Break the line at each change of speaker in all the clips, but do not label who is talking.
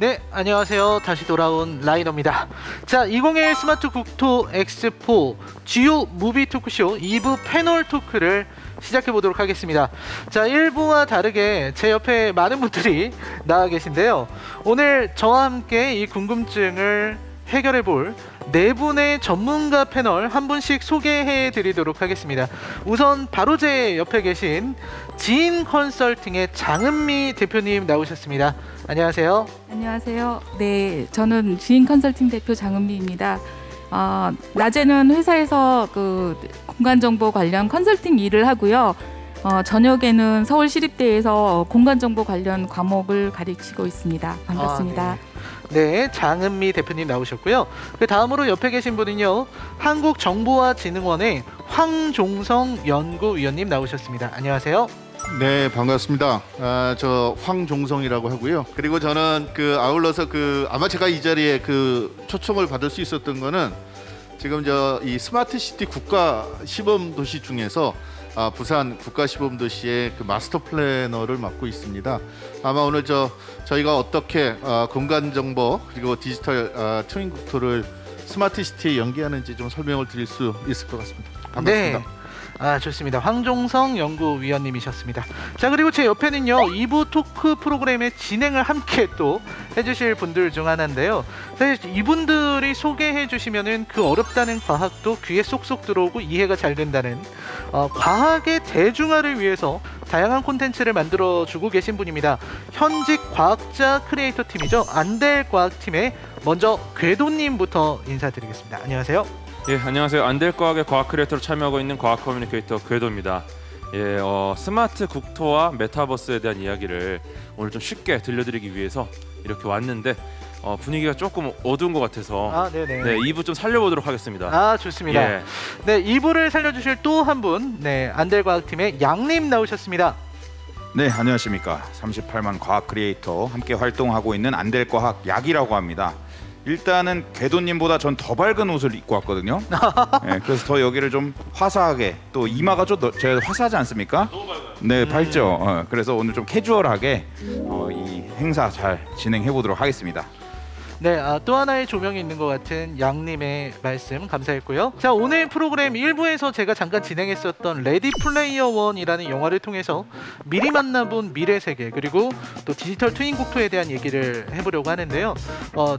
네, 안녕하세요. 다시 돌아온 라이너입니다. 자, 2021 스마트 국토 엑스포 주요 무비 토크쇼 2부 패널 토크를 시작해 보도록 하겠습니다. 자, 1부와 다르게 제 옆에 많은 분들이 나와 계신데요. 오늘 저와 함께 이 궁금증을 해결해 볼 네 분의 전문가 패널 한 분씩 소개해 드리도록 하겠습니다. 우선 바로 제 옆에 계신 지인 컨설팅의 장은미 대표님 나오셨습니다. 안녕하세요.
안녕하세요. 네, 저는 지인 컨설팅 대표 장은미입니다. 낮에는 회사에서 그 공간정보 관련 컨설팅 일을 하고요. 저녁에는 서울시립대에서 공간정보 관련 과목을 가르치고 있습니다. 반갑습니다.
네, 장은미 대표님 나오셨고요. 그 다음으로 옆에 계신 분은요, 한국정보화진흥원의 황종성 연구위원님 나오셨습니다. 안녕하세요.
네, 반갑습니다. 저 황종성이라고 하고요. 그리고 저는 아울러서 아마 제가 이 자리에 초청을 받을 수 있었던 거는 지금 이 스마트시티 국가 시범 도시 중에서 부산 국가 시범 도시의 마스터 플래너를 맡고 있습니다. 아마 오늘 저희가 어떻게 공간 정보 그리고 디지털 트윈 국토를 스마트시티에 연계하는지 좀 설명을 드릴 수 있을 것 같습니다. 반갑습니다.
네. 좋습니다. 황종성 연구위원님이셨습니다. 자, 그리고 제 옆에는요, 2부 토크 프로그램의 진행을 함께 또 해주실 분들 중 하나인데요. 사실 이분들이 소개해 주시면은 그 어렵다는 과학도 귀에 쏙쏙 들어오고 이해가 잘 된다는 과학의 대중화를 위해서 다양한 콘텐츠를 만들어주고 계신 분입니다. 현직 과학자 크리에이터 팀이죠. 안델과학팀의 먼저 궤도님부터 인사드리겠습니다. 안녕하세요.
예, 안녕하세요. 안델과학의 과학 크리에이터로 참여하고 있는 과학 커뮤니케이터 궤도입니다. 예, 스마트 국토와 메타버스에 대한 이야기를 오늘 좀 쉽게 들려드리기 위해서 이렇게 왔는데 분위기가 조금 어두운 것 같아서 네, 2부 좀 살려보도록 하겠습니다.
좋습니다.
예.
네, 2부를 살려주실 또 한 분, 네, 안델과학팀의 양님 나오셨습니다.
네, 안녕하십니까. 38만 과학 크리에이터 함께 활동하고 있는 안델과학 약이라고 합니다. 일단은 궤도님보다 전 더 밝은 옷을 입고 왔거든요. 네, 그래서 더 여기를 좀 화사하게, 또 이마가 좀 제가 화사하지 않습니까? 너무 밝아요. 네, 밝죠. 그래서 오늘 좀 캐주얼하게 이 행사 잘 진행해 보도록 하겠습니다.
네, 또 하나의 조명이 있는 것 같은 양님의 말씀 감사했고요. 자, 오늘 프로그램 1부에서 제가 잠깐 진행했었던 레디 플레이어 원이라는 영화를 통해서 미리 만나본 미래 세계 그리고 또 디지털 트윈 국토에 대한 얘기를 해보려고 하는데요.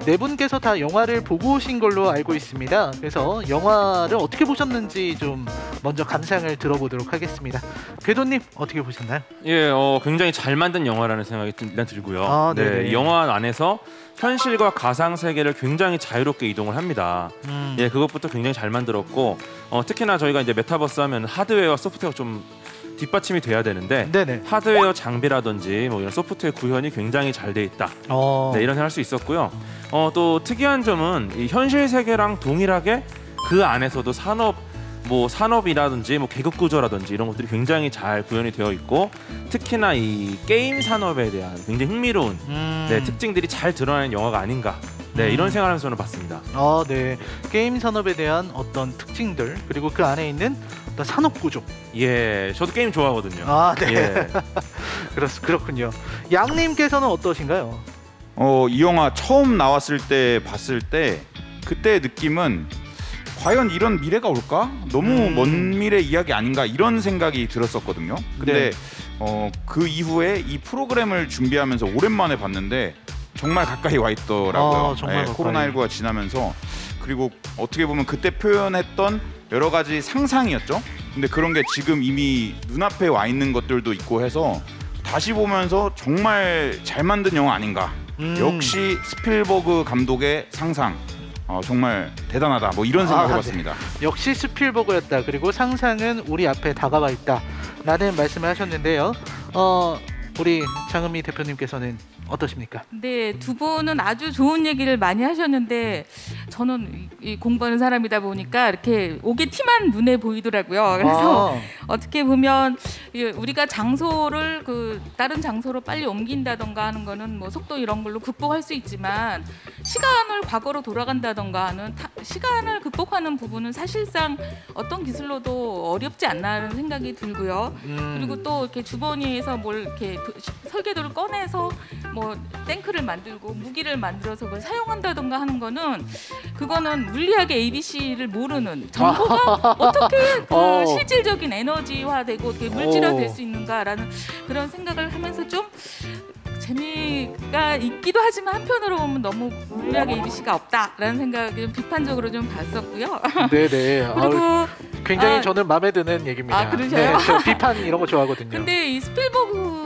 네 분께서 다 영화를 보고 오신 걸로 알고 있습니다. 그래서 영화를 어떻게 보셨는지 좀 먼저 감상을 들어보도록 하겠습니다. 궤도님 어떻게 보셨나요?
예, 굉장히 잘 만든 영화라는 생각이 일단 들고요. 네, 영화 안에서 현실과 가상 세계를 굉장히 자유롭게 이동을 합니다. 예, 그것부터 굉장히 잘 만들었고, 특히나 저희가 이제 메타버스 하면 하드웨어와 소프트웨어가 좀 뒷받침이 돼야 되는데, 하드웨어 장비라든지 뭐 이런 소프트웨어 구현이 굉장히 잘 돼 있다. 네, 이런 생각을 할 수 있었고요. 또 특이한 점은 이 현실 세계랑 동일하게 그 안에서도 산업이라든지 계급 구조라든지 이런 것들이 굉장히 잘 구현이 되어 있고, 특히나 이 게임 산업에 대한 굉장히 흥미로운 특징들이 잘 드러나는 영화가 아닌가, 이런 생각을 하면서 저는 봤습니다.
네, 게임 산업에 대한 어떤 특징들 그리고 그 안에 있는 어떤 산업 구조.
예, 저도 게임 좋아하거든요.
네. 예. 그렇군요. 양님께서는 어떠신가요?
이 영화 처음 나왔을 때 봤을 때 그때 느낌은 과연 이런 미래가 올까? 너무 먼 미래 이야기 아닌가? 이런 생각이 들었었거든요. 근데 그 이후에 이 프로그램을 준비하면서 오랜만에 봤는데 정말 가까이 와 있더라고요.
정말
코로나19가 지나면서. 그리고 어떻게 보면 그때 표현했던 여러 가지 상상이었죠. 근데 그런 게 지금 이미 눈앞에 와 있는 것들도 있고 해서 다시 보면서 정말 잘 만든 영화 아닌가. 역시 스필버그 감독의 상상. 정말 대단하다. 이런 생각 해봤습니다.
네. 역시 스필버그였다. 그리고 상상은 우리 앞에 다가와 있다 라는 말씀을 하셨는데요. 우리 장은미 대표님께서는 어떠십니까?
네, 두 분은 아주 좋은 얘기를 많이 하셨는데 저는 이 공부하는 사람이다 보니까 이렇게 오게 티만 눈에 보이더라고요. 그래서 어떻게 보면 우리가 장소를 다른 장소로 빨리 옮긴다던가 하는 거는 속도 이런 걸로 극복할 수 있지만, 시간을 과거로 돌아간다던가 하는 시간을 극복하는 부분은 사실상 어떤 기술로도 어렵지 않나 하는 생각이 들고요. 그리고 또 이렇게 주머니에서 뭘 이렇게 설계도를 꺼내서 뭐 탱크를 만들고 무기를 만들어서 그걸 사용한다던가 하는 거는 그거는 물리학의 ABC를 모르는 정보가 어떻게 그 실질적인 에너지화되고 이렇게 물질화될 수 있는가라는 그런 생각을 하면서 좀 재미가 있기도 하지만 한편으로 보면 너무 물리학의 ABC가 없다라는 생각을 좀 비판적으로 좀 봤었고요.
네네.
그리고
굉장히 저는 마음에 드는 얘기입니다.
아, 그러셔요?
네, 저 비판 이런 거 좋아하거든요.
근데 이 스필버그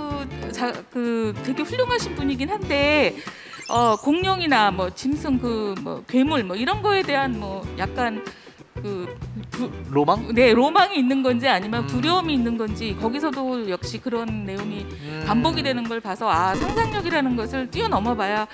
그 되게 훌륭하신 분이긴 한데 공룡이나 뭐 짐승 그 뭐 괴물 뭐 이런 거에 대한 뭐 약간
로망?
네, 로망이 있는 건지 아니면 두려움이 있는 건지 거기서도 역시 그런 내용이 반복이 되는 걸 봐서 상상력이라는 것을 뛰어넘어봐야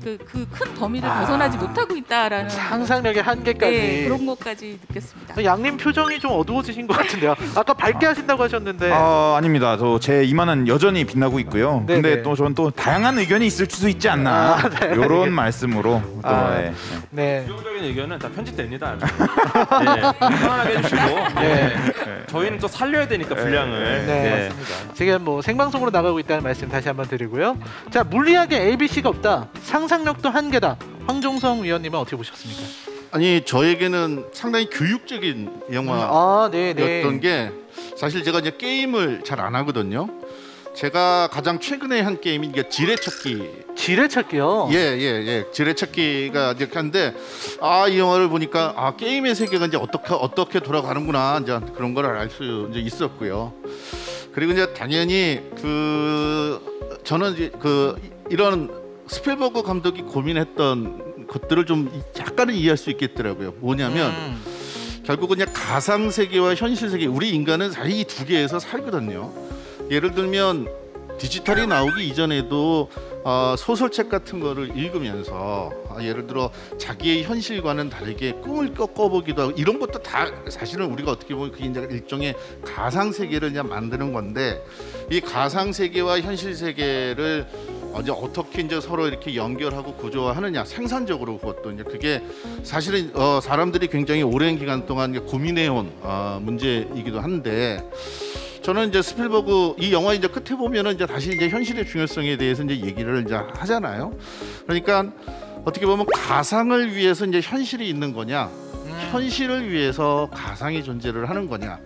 그 큰 범위를 벗어나지 못하고 있다라는
상상력의 한계까지.
네, 그런 것까지 느꼈습니다.
양님 표정이 좀 어두워지신 것 같은데요. 아까 밝게 하신다고 하셨는데.
아닙니다. 제 이마는 여전히 빛나고 있고요.
네네.
근데 또 저는 또 다양한 의견이 있을 수도 있지 않나 이런 말씀으로 또
네.
부정적인 의견은 다 편집됩니다. 네, 편안하게 해주시고 저희는 또 살려야 되니까 분량을.
네, 맞습니다. 지금 뭐 생방송으로 나가고 있다는 말씀 다시 한번 드리고요. 자, 물리학에 ABC가 없다. 상상력도 한계다. 황종성 위원님은 어떻게 보셨습니까?
아니 저에게는 상당히 교육적인 영화였던 게 사실 제가 이제 게임을 잘 안 하거든요. 제가 가장 최근에 한 게임이 이게 지뢰찾기.
지뢰찾기요?
예. 지뢰찾기가 이제 한데 이 영화를 보니까 게임의 세계가 이제 어떻게 돌아가는구나 이제 그런 걸 알 수 이제 있었고요. 그리고 이제 당연히 저는 이제 이런 스필버그 감독이 고민했던 것들을 좀 약간은 이해할 수 있겠더라고요. 뭐냐면 결국은 그냥 가상 세계와 현실 세계, 우리 인간은 사실 이 두 개에서 살거든요. 예를 들면 디지털이 나오기 이전에도 소설책 같은 거를 읽으면서 예를 들어 자기의 현실과는 다르게 꿈을 꿔보기도 하고 이런 것도 다 사실은 우리가 어떻게 보면 그게 이제 일종의 가상 세계를 이제 만드는 건데, 이 가상 세계와 현실 세계를 이제 어떻게 이제 서로 이렇게 연결하고 구조화하느냐, 생산적으로 그것도 이제 그게 사실은 사람들이 굉장히 오랜 기간 동안 고민해온 문제이기도 한데, 저는 이제 스필버그 이 영화 이제 끝에 보면은 이제 다시 이제 현실의 중요성에 대해서 이제 얘기를 이제 하잖아요. 그러니까 어떻게 보면 가상을 위해서 이제 현실이 있는 거냐, 현실을 위해서 가상이 존재를 하는 거냐.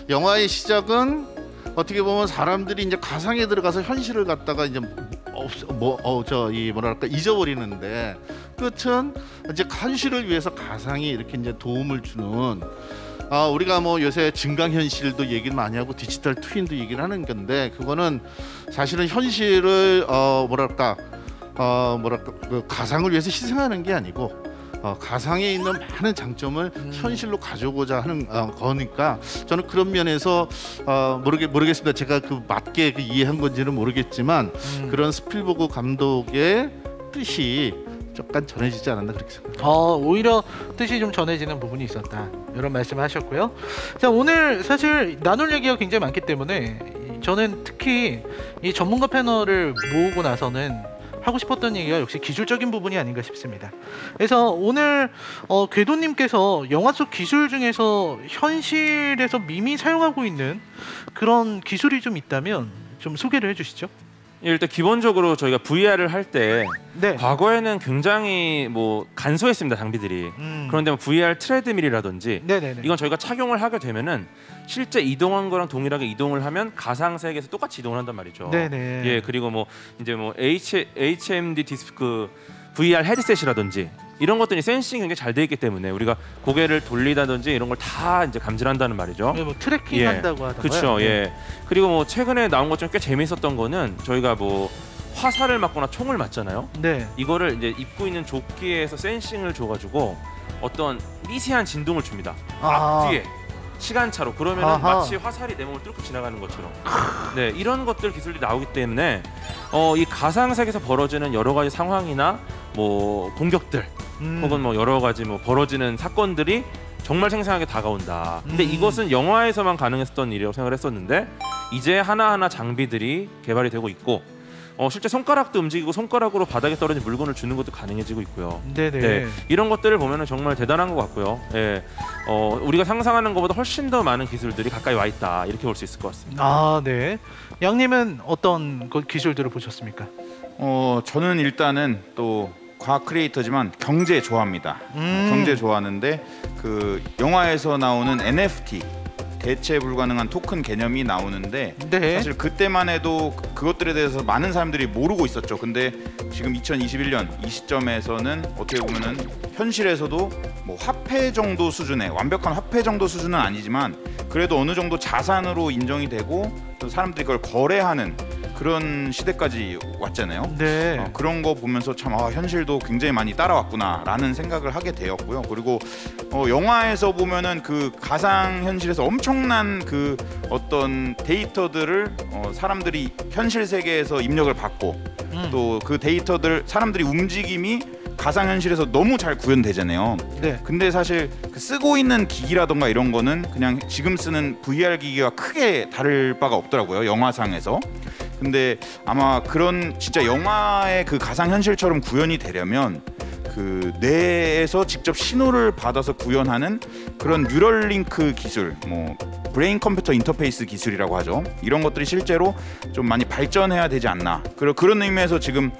영화의 시작은 어떻게 보면 사람들이 이제 가상에 들어가서 현실을 갖다가 이제 잊어버리는데, 끝은 이제 현실을 위해서 가상이 이렇게 이제 도움을 주는. 우리가 뭐 요새 증강현실도 얘기를 많이 하고 디지털 트윈도 얘기를 하는 건데, 그거는 사실은 현실을 그 가상을 위해서 희생하는 게 아니고 가상에 있는 많은 장점을 현실로 가져오고자 하는 거니까, 저는 그런 면에서 모르겠습니다. 제가 맞게 이해한 건지는 모르겠지만 그런 스필버그 감독의 뜻이 약간 전해지지 않았나 그렇게 생각합니다.
오히려 뜻이 좀 전해지는 부분이 있었다, 이런 말씀을 하셨고요. 자, 오늘 사실 나눌 얘기가 굉장히 많기 때문에 저는 특히 이 전문가 패널을 모으고 나서는 하고 싶었던 얘기가 역시 기술적인 부분이 아닌가 싶습니다. 그래서 오늘 궤도님께서 영화 속 기술 중에서 현실에서 미미 사용하고 있는 그런 기술이 좀 있다면 좀 소개를 해주시죠.
일단 기본적으로 저희가 VR을 할 때 과거에는 굉장히 간소했습니다, 장비들이. 그런데 VR 트레드밀이라든지 이건 저희가 착용을 하게 되면은 실제 이동한 거랑 동일하게 이동을 하면 가상 세계에서 똑같이 이동을 한단 말이죠. 예, 그리고 HMD 디스크 VR 헤드셋이라든지 이런 것들이 센싱이 굉장히 잘 돼 있기 때문에 우리가 고개를 돌리다든지 이런 걸 다 이제 감지한다는 말이죠.
트래킹 한다고 하던가요?
그렇죠. 그리고 최근에 나온 것 중에 꽤 재미있었던 거는 저희가 화살을 맞거나 총을 맞잖아요. 이거를 이제 입고 있는 조끼에서 센싱을 줘가지고 어떤 미세한 진동을 줍니다. 앞뒤에 시간차로. 그러면 마치 화살이 내 몸을 뚫고 지나가는 것처럼. 이런 것들 기술이 나오기 때문에 이 가상 세계에서 벌어지는 여러 가지 상황이나 공격들 혹은 여러 가지 벌어지는 사건들이 정말 생생하게 다가온다. 근데 이것은 영화에서만 가능했었던 일이라고 생각을 했었는데, 이제 하나하나 장비들이 개발이 되고 있고 실제 손가락도 움직이고 손가락으로 바닥에 떨어진 물건을 주는 것도 가능해지고 있고요. 이런 것들을 보면은 정말 대단한 것 같고요. 우리가 상상하는 것보다 훨씬 더 많은 기술들이 가까이 와 있다, 이렇게 볼 수 있을 것 같습니다.
양님은 어떤 기술들을 보셨습니까?
저는 일단은 또 과학 크리에이터지만 경제 좋아합니다. 경제 좋아하는데 그 영화에서 나오는 NFT 대체 불가능한 토큰 개념이 나오는데
네.
사실 그때만 해도 그것들에 대해서 많은 사람들이 모르고 있었죠. 근데 지금 2021년 이 시점에서는 어떻게 보면은 현실에서도 뭐 화폐 정도 수준의 완벽한 화폐 정도 수준은 아니지만 그래도 어느 정도 자산으로 인정이 되고 또 사람들이 그걸 거래하는 그런 시대까지 왔잖아요.
네.
그런 거 보면서 참 현실도 굉장히 많이 따라왔구나라는 생각을 하게 되었고요. 그리고 영화에서 보면은 그 가상 현실에서 엄청난 그 어떤 데이터들을 사람들이 현실 세계에서 입력을 받고 또 그 데이터들 사람들이 움직임이 가상 현실에서 너무 잘 구현되잖아요.
네.
근데 사실 그 쓰고 있는 기기라던가 이런 거는 그냥 지금 쓰는 VR 기기와 크게 다를 바가 없더라고요. 영화상에서. 근데 아마 그런 진짜 영화의 그 가상 현실처럼 구현이 되려면 그 뇌에서 직접 신호를 받아서 구현하는 그런 뉴럴링크 기술, 뭐 브레인 컴퓨터 인터페이스 기술이라고 하죠. 이런 것들이 실제로 좀 많이 발전해야 되지 않나. 그런 의미에서 지금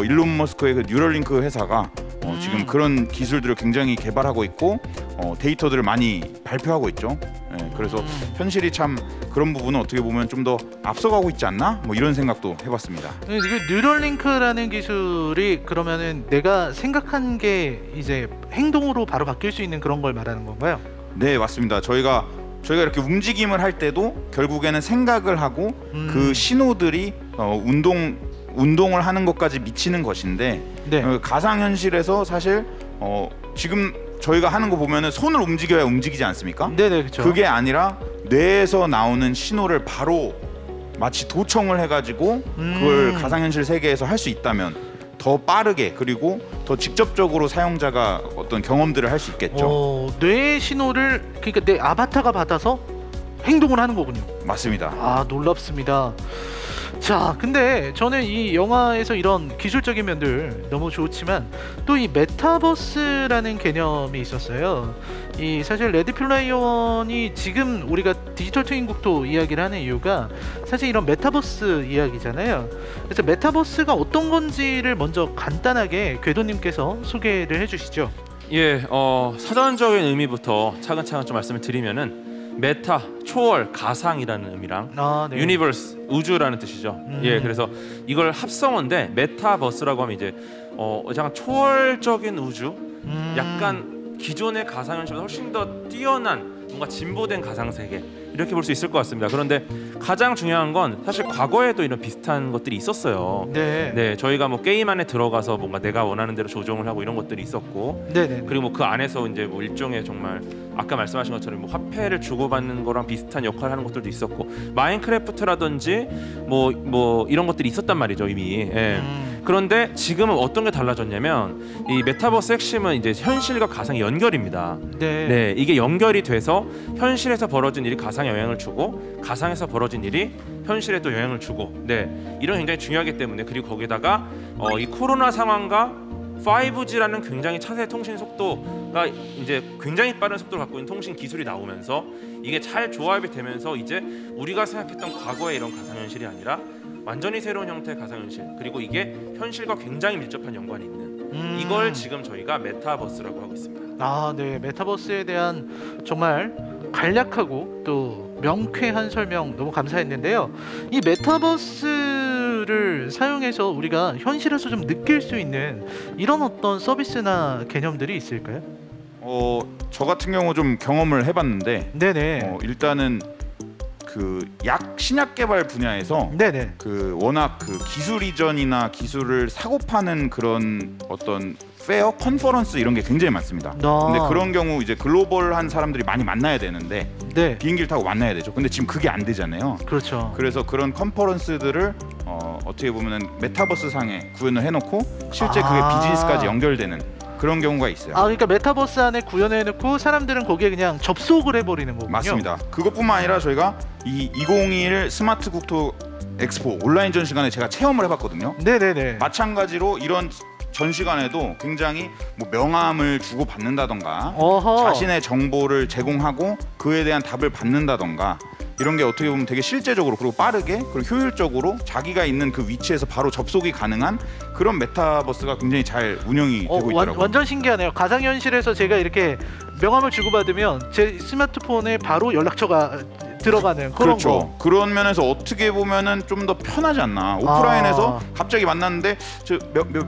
일론 머스크의 그 뉴럴링크 회사가 지금 그런 기술들을 굉장히 개발하고 있고 데이터들을 많이 발표하고 있죠. 네, 그래서 현실이 참 그런 부분은 어떻게 보면 좀 더 앞서가고 있지 않나? 뭐 이런 생각도 해봤습니다.
그 뉴럴링크라는 기술이 그러면은 내가 생각한 게 이제 행동으로 바로 바뀔 수 있는 그런 걸 말하는 건가요?
네, 맞습니다. 저희가 이렇게 움직임을 할 때도 결국에는 생각을 하고 그 신호들이 운동을 하는 것까지 미치는 것인데
네.
가상 현실에서 사실 지금 저희가 하는 거 보면은 손을 움직여야 움직이지 않습니까?
네네, 그렇죠.
그게 아니라 뇌에서 나오는 신호를 바로 마치 도청을 해가지고 그걸 가상현실 세계에서 할 수 있다면 더 빠르게 그리고 더 직접적으로 사용자가 어떤 경험들을 할 수 있겠죠.
뇌의 신호를 그러니까 내 아바타가 받아서 행동을 하는 거군요.
맞습니다.
아, 놀랍습니다. 자, 근데 저는 이 영화에서 이런 기술적인 면들 너무 좋지만 또 이 메타버스라는 개념이 있었어요. 이 사실 레디 플레이어 원이 지금 우리가 디지털 트윈 국토 이야기를 하는 이유가 사실 이런 메타버스 이야기잖아요. 그래서 메타버스가 어떤 건지를 먼저 간단하게 궤도님께서 소개를 해주시죠.
예, 사전적인 의미부터 차근차근 좀 말씀을 드리면은 메타, 초월, 가상이라는 의미랑
네.
유니버스, 우주라는 뜻이죠. 예, 그래서 이걸 합성어인데 메타버스라고 하면 이제 약간 초월적인 우주, 약간 기존의 가상현실보다 훨씬 더 뛰어난 뭔가 진보된 가상세계 이렇게 볼 수 있을 것 같습니다. 그런데 가장 중요한 건 사실 과거에도 이런 비슷한 것들이 있었어요.
네.
저희가 뭐 게임 안에 들어가서 뭔가 내가 원하는 대로 조정을 하고 이런 것들이 있었고,
네네.
그리고 뭐 그 안에서 이제 뭐 일종의 정말 아까 말씀하신 것처럼 뭐 화폐를 주고받는 거랑 비슷한 역할을 하는 것들도 있었고, 마인크래프트라든지 뭐 이런 것들이 있었단 말이죠 이미. 예. 그런데 지금은 어떤 게 달라졌냐면 이 메타버스 핵심은 이제 현실과 가상의 연결입니다.
네.
이게 연결이 돼서 현실에서 벌어진 일이 가상에 영향을 주고 가상에서 벌어진 일이 현실에 또 영향을 주고, 이런 굉장히 중요하기 때문에, 그리고 거기다가 이 코로나 상황과 5G라는 굉장히 차세대 통신 속도가 이제 굉장히 빠른 속도를 갖고 있는 통신 기술이 나오면서 이게 잘 조합이 되면서 이제 우리가 생각했던 과거의 이런 가상현실이 아니라 완전히 새로운 형태의 가상현실, 그리고 이게 현실과 굉장히 밀접한 연관이 있는 이걸 지금 저희가 메타버스라고 하고 있습니다.
네. 메타버스에 대한 정말 간략하고 또 명쾌한 설명 너무 감사했는데요. 이 메타버스를 사용해서 우리가 현실에서 좀 느낄 수 있는 이런 어떤 서비스나 개념들이 있을까요?
저 같은 경우 좀 경험을 해봤는데,
네네.
일단은 그 신약 개발 분야에서
네네.
그 워낙 그 기술 이전이나 기술을 사고 파는 그런 어떤 페어, 컨퍼런스 이런 게 굉장히 많습니다. 근데 그런 경우 이제 글로벌한 사람들이 많이 만나야 되는데
네.
비행기를 타고 만나야 되죠. 근데 지금 그게 안 되잖아요.
그렇죠.
그래서 그런 컨퍼런스들을 어떻게 보면은 메타버스 상에 구현을 해놓고 실제 그게 비즈니스까지 연결되는 그런 경우가 있어요.
그러니까 메타버스 안에 구현해놓고 사람들은 거기에 그냥 접속을 해버리는 거군요.
맞습니다. 그것뿐만 아니라 저희가 이 2021 스마트 국토 엑스포 온라인 전시관에 제가 체험을 해봤거든요.
네네네.
마찬가지로 이런 전시관에도 굉장히 뭐 명함을 주고 받는다던가
어허.
자신의 정보를 제공하고 그에 대한 답을 받는다던가 이런 게 어떻게 보면 되게 실제적으로 그리고 빠르게 그리고 효율적으로 자기가 있는 그 위치에서 바로 접속이 가능한 그런 메타버스가 굉장히 잘 운영이 되고 있더라고요.
완전 신기하네요. 가상현실에서 제가 이렇게 명함을 주고받으면 제 스마트폰에 바로 연락처가 들어가는 그런
그렇죠.
거.
그런 면에서 어떻게 보면은 좀 더 편하지 않나. 오프라인에서 갑자기 만났는데 저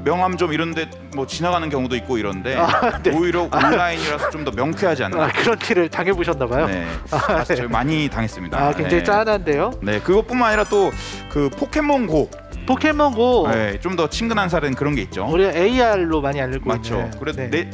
명함 좀 이런데 뭐 지나가는 경우도 있고 이런데
네.
오히려 온라인이라서 좀 더 명쾌하지 않나.
그런 티를 당해보셨나 봐요.
네,
네.
저희 많이 당했습니다.
굉장히
네.
짠한데요.
네, 그것뿐만 아니라 또 그 포켓몬고.
포켓몬고.
네, 좀 더 친근한 사례는 그런 게 있죠.
우리가 AR로 많이 알고
맞죠.
있는.
그래서
네.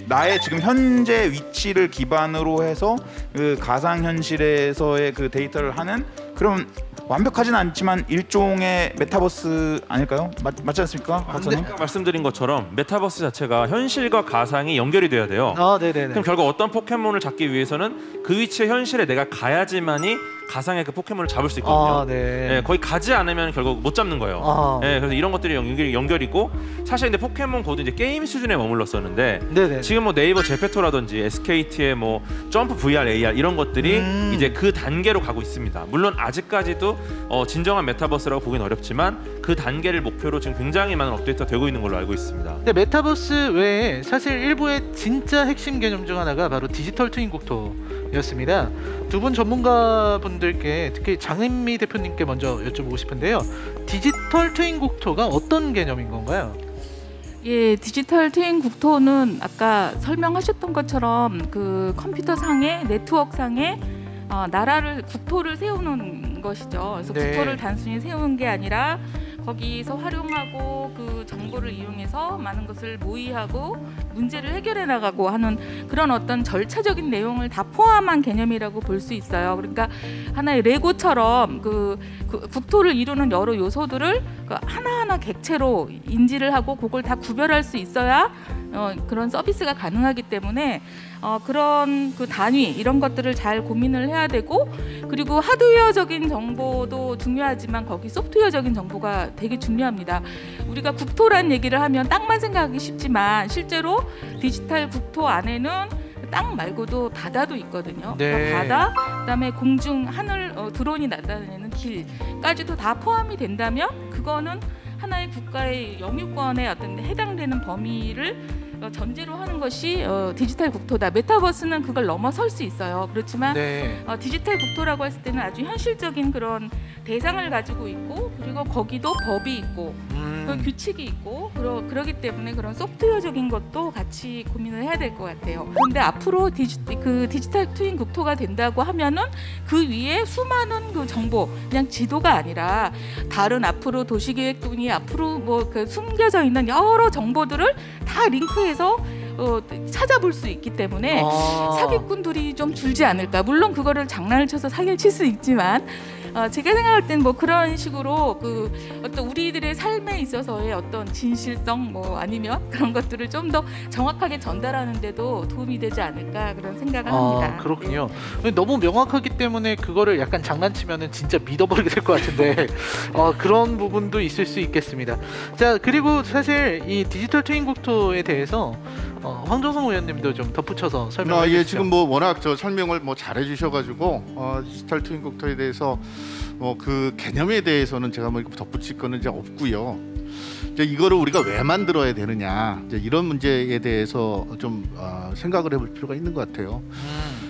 나의 지금 현재 위치를 기반으로 해서 그 가상 현실에서의 그 데이터를 하는 그런 완벽하지는 않지만 일종의 메타버스 아닐까요? 맞지 않습니까, 박사님?
아까 말씀드린 것처럼 메타버스 자체가 현실과 가상이 연결이 돼야 돼요.
네네네.
그럼 결국 어떤 포켓몬을 잡기 위해서는 그 위치의 현실에 내가 가야지만이 가상의 그 포켓몬을 잡을 수 있거든요.
네.
거의 가지 않으면 결국 못 잡는 거예요. 그래서 이런 것들이 연결이고 사실 근데 포켓몬 고도 이제 게임 수준에 머물렀었는데
네네.
지금 뭐 네이버 제페토라든지 SKT의 뭐 점프 VR, AR 이런 것들이 이제 그 단계로 가고 있습니다. 물론 아직까지도 진정한 메타버스라고 보기는 어렵지만 그 단계를 목표로 지금 굉장히 많은 업데이트가 되고 있는 걸로 알고 있습니다.
근데 메타버스 외에 사실 일부의 진짜 핵심 개념 중 하나가 바로 디지털 트윈 국토였습니다. 두 분 전문가분들께 특히 장은미 대표님께 먼저 여쭤보고 싶은데요. 디지털 트윈 국토가 어떤 개념인 건가요?
예, 디지털 트윈 국토는 아까 설명하셨던 것처럼 그 컴퓨터상의 네트워크상의 나라를 국토를 세우는 것이죠. 그래서
네.
국토를 단순히 세우는 게 아니라 거기서 활용하고 그 정보를 이용해서 많은 것을 모의하고 문제를 해결해 나가고 하는 그런 어떤 절차적인 내용을 다 포함한 개념이라고 볼 수 있어요. 그러니까 하나의 레고처럼 그 국토를 이루는 여러 요소들을 하나하나 객체로 인지를 하고 그걸 다 구별할 수 있어야 그런 서비스가 가능하기 때문에 그런 그 단위 이런 것들을 잘 고민을 해야 되고 그리고 하드웨어적인 정보도 중요하지만 거기 소프트웨어적인 정보가 되게 중요합니다. 우리가 국토란 얘기를 하면 땅만 생각하기 쉽지만 실제로 디지털 국토 안에는 땅 말고도 바다도 있거든요.
네.
그러니까 바다, 그다음에 공중, 하늘, 드론이 날아다니는 길까지도 다 포함이 된다면 그거는 하나의 국가의 영유권에 어떤 해당되는 범위를 전제로 하는 것이 디지털 국토다. 메타버스는 그걸 넘어설 수 있어요. 그렇지만
네.
디지털 국토라고 했을 때는 아주 현실적인 그런 대상을 가지고 있고 그리고 거기도 법이 있고 규칙이 있고 그러기 때문에 그런 소프트웨어적인 것도 같이 고민을 해야 될 것 같아요. 그런데 앞으로 디지털 트윈 국토가 된다고 하면은 그 위에 수많은 그 정보, 그냥 지도가 아니라 다른 앞으로 도시계획동이 앞으로 뭐 그 숨겨져 있는 여러 정보들을 다 링크해서 찾아볼 수 있기 때문에 사기꾼들이 좀 줄지 않을까. 물론 그거를 장난을 쳐서 사기를 칠 수 있지만 제가 생각할 땐 뭐 그런 식으로 그 어떤 우리들의 삶에 있어서의 어떤 진실성 뭐 아니면 그런 것들을 좀 더 정확하게 전달하는 데도 도움이 되지 않을까 그런 생각을 합니다.
그렇군요. 너무 명확하기 때문에 그거를 약간 장난치면은 진짜 믿어버리게 될 것 같은데 그런 부분도 있을 수 있겠습니다. 자, 그리고 사실 이 디지털 트윈 국토에 대해서 황정성 의원님도 좀 덧붙여서 설명해 주시죠.
예, 지금 뭐 워낙 저 설명을 뭐 잘해 주셔가지고 디지털 트윈 국토에 대해서 그 개념에 대해서는 제가 뭐 덧붙일 거는 이제 없고요. 이제 이거를 우리가 왜 만들어야 되느냐 이제 이런 문제에 대해서 좀 생각을 해볼 필요가 있는 것 같아요.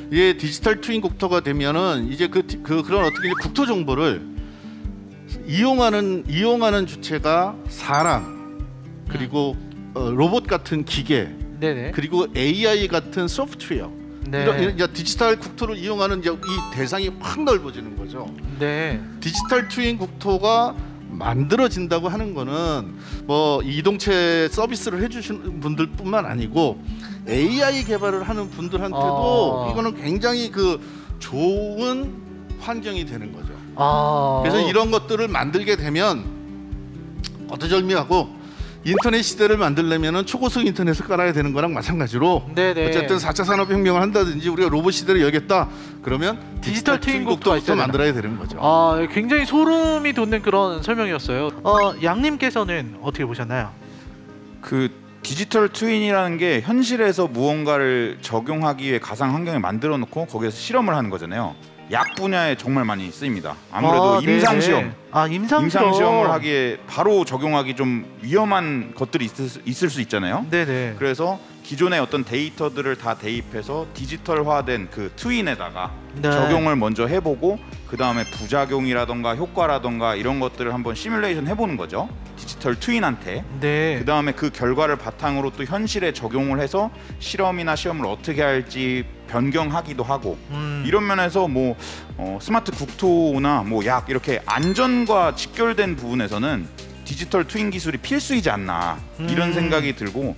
이게 디지털 트윈 국토가 되면은 이제 그런 어떻게 국토 정보를 이용하는 주체가 사람 그리고 로봇 같은 기계
네네.
그리고 AI 같은 소프트웨어
네.
이런 디지털 국토를 이용하는 이 대상이 확 넓어지는 거죠.
네.
디지털 트윈 국토가 만들어진다고 하는 거는 뭐 이동체 서비스를 해주시는 분들뿐만 아니고 AI 개발을 하는 분들한테도 이거는 굉장히 그 좋은 환경이 되는 거죠. 그래서 이런 것들을 만들게 되면 어떠절미하고 인터넷 시대를 만들려면은 초고속 인터넷을 깔아야 되는 거랑 마찬가지로
네네.
어쨌든 4차 산업혁명을 한다든지 우리가 로봇 시대를 열겠다 그러면 디지털 트윈 국토부터 만들어야 되는 거죠.
굉장히 소름이 돋는 그런 설명이었어요. 양님께서는 어떻게 보셨나요?
그 디지털 트윈이라는 게 현실에서 무언가를 적용하기 위해 가상 환경을 만들어 놓고 거기에서 실험을 하는 거잖아요. 약 분야에 정말 많이 쓰입니다. 아무래도 임상 시험,
임상
시험을 하기에 바로 적용하기 좀 위험한 것들이 있을 수 있잖아요.
네네.
그래서 기존의 어떤 데이터들을 다 대입해서 디지털화된 그 트윈에다가
네.
적용을 먼저 해보고 그 다음에 부작용이라던가 효과라던가 이런 것들을 한번 시뮬레이션 해보는 거죠. 디지털 트윈한테.
네.
그 다음에 그 결과를 바탕으로 또 현실에 적용을 해서 실험이나 시험을 어떻게 할지 변경하기도 하고 이런 면에서 뭐 스마트 국토나 뭐 약 이렇게 안전과 직결된 부분에서는 디지털 트윈 기술이 필수이지 않나 이런 생각이 들고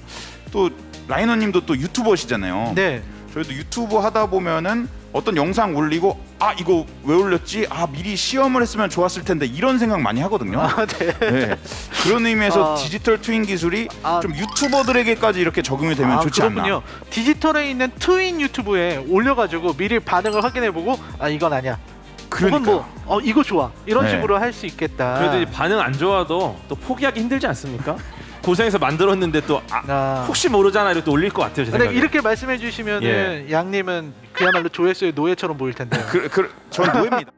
또 라이너님도 또 유튜버시잖아요.
네.
저희도 유튜브 하다 보면은 어떤 영상 올리고 이거 왜 올렸지? 미리 시험을 했으면 좋았을 텐데 이런 생각 많이 하거든요.
네.
네. 그런 의미에서 디지털 트윈 기술이 좀 유튜버들에게까지 이렇게 적용이 되면 좋지
그렇군요.
않나.
디지털에 있는 트윈 유튜브에 올려가지고 미리 반응을 확인해보고 이건 아니야.
그러니까
이거 좋아. 이런
네.
식으로 할 수 있겠다.
그래도 이 반응 안 좋아도 또 포기하기 힘들지 않습니까? 고생해서 만들었는데 또 혹시 모르잖아 이렇게 또 올릴 것 같아요. 제
근데
생각에.
이렇게 말씀해 주시면은 양님은 그야말로 조회수의 노예처럼 보일 텐데요.
전 노예입니다.